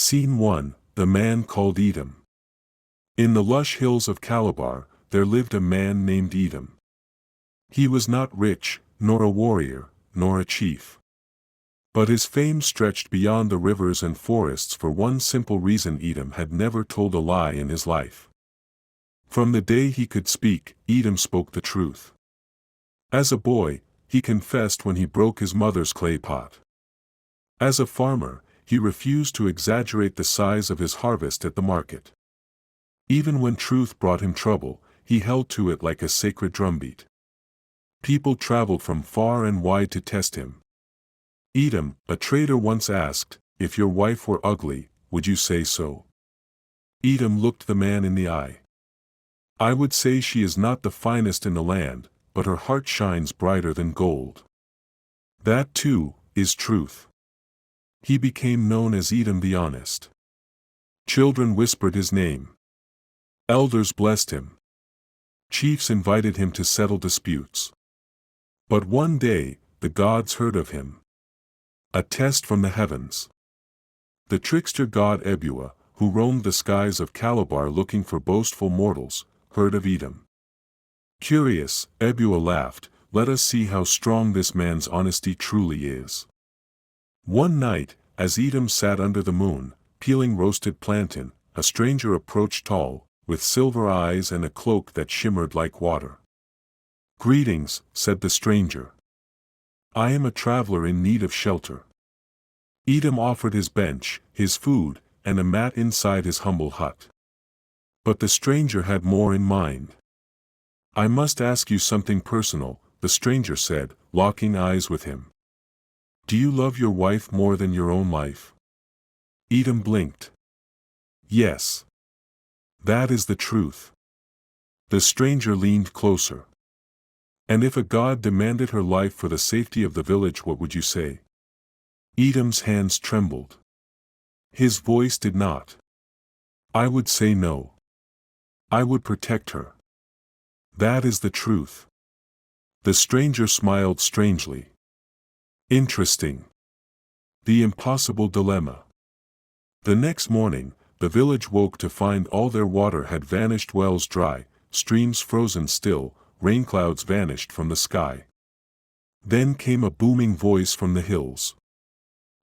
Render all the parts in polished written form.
Scene 1, The Man Called Edom. In the lush hills of Calabar, there lived a man named Edom. He was not rich, nor a warrior, nor a chief. But his fame stretched beyond the rivers and forests for one simple reason: Edom had never told a lie in his life. From the day he could speak, Edom spoke the truth. As a boy, he confessed when he broke his mother's clay pot. As a farmer, he refused to exaggerate the size of his harvest at the market. Even when truth brought him trouble, he held to it like a sacred drumbeat. People traveled from far and wide to test him. Edom, a trader, once asked, "If your wife were ugly, would you say so?" Edom looked the man in the eye. "I would say she is not the finest in the land, but her heart shines brighter than gold." That too is truth. He became known as Edom the Honest. Children whispered his name. Elders blessed him. Chiefs invited him to settle disputes. But one day, the gods heard of him. A test from the heavens. The trickster god Ebua, who roamed the skies of Calabar looking for boastful mortals, heard of Edom. Curious, Ebua laughed, "Let us see how strong this man's honesty truly is." One night, as Edom sat under the moon, peeling roasted plantain, a stranger approached, tall, with silver eyes and a cloak that shimmered like water. "Greetings," said the stranger. "I am a traveler in need of shelter." Edom offered his bench, his food, and a mat inside his humble hut. But the stranger had more in mind. "I must ask you something personal," the stranger said, locking eyes with him. "Do you love your wife more than your own life?" Edom blinked. "Yes. That is the truth." The stranger leaned closer. "And if a god demanded her life for the safety of the village, what would you say?" Edom's hands trembled. His voice did not. "I would say no. I would protect her. That is the truth." The stranger smiled strangely. "Interesting. The impossible dilemma." The next morning, the village woke to find all their water had vanished, wells dry, streams frozen still, rain clouds vanished from the sky. Then came a booming voice from the hills.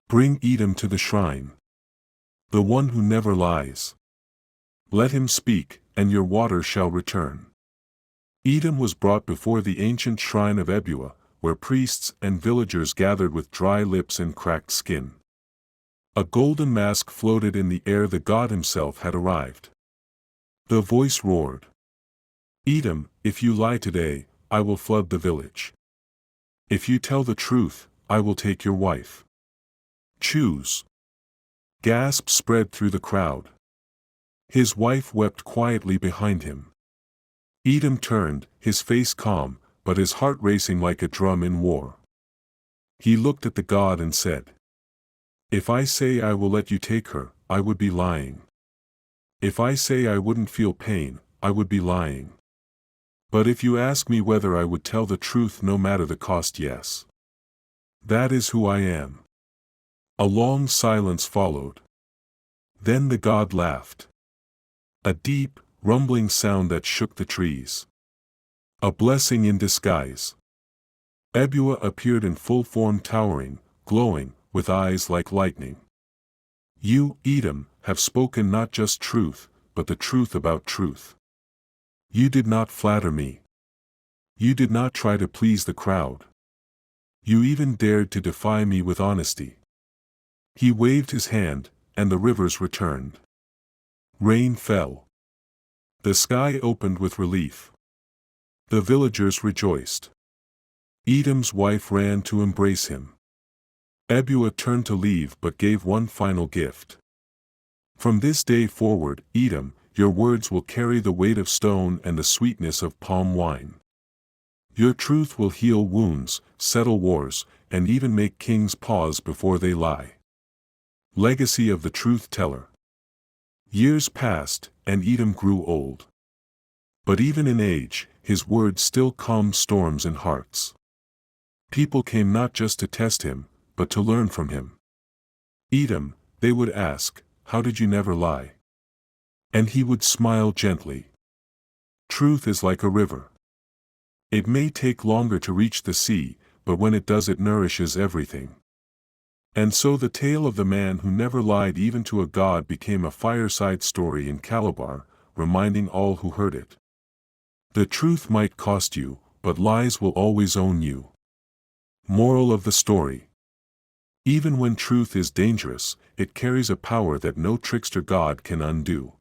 "Bring Edom to the shrine. The one who never lies. Let him speak, and your water shall return." Edom was brought before the ancient shrine of Ebua, where priests and villagers gathered with dry lips and cracked skin. A golden mask floated in the air. The god himself had arrived. The voice roared, "Edom, if you lie today, I will flood the village. If you tell the truth, I will take your wife. Choose." Gasps spread through the crowd. His wife wept quietly behind him. Edom turned, his face calm, but his heart racing like a drum in war. He looked at the god and said, "If I say I will let you take her, I would be lying. If I say I wouldn't feel pain, I would be lying. But if you ask me whether I would tell the truth no matter the cost, yes. That is who I am." A long silence followed. Then the god laughed. A deep, rumbling sound that shook the trees. A blessing in disguise. Ebua appeared in full form, towering, glowing, with eyes like lightning. "You, Edom, have spoken not just truth, but the truth about truth. You did not flatter me. You did not try to please the crowd. You even dared to defy me with honesty." He waved his hand, and the rivers returned. Rain fell. The sky opened with relief. The villagers rejoiced. Edom's wife ran to embrace him. Ebua turned to leave but gave one final gift. "From this day forward, Edom, your words will carry the weight of stone and the sweetness of palm wine. Your truth will heal wounds, settle wars, and even make kings pause before they lie." Legacy of the truth teller. Years passed, and Edom grew old. But even in age, his words still calmed storms in hearts. People came not just to test him, but to learn from him. "Edom," they would ask, how did you never lie? And he would smile gently. Truth is like a river. It may take longer to reach the sea, but when it does it nourishes everything. And so the tale of the man who never lied even to a god became a fireside story in Calabar, reminding all who heard it. The truth might cost you, but lies will always own you. Moral of the story. Even when truth is dangerous, it carries a power that no trickster god can undo.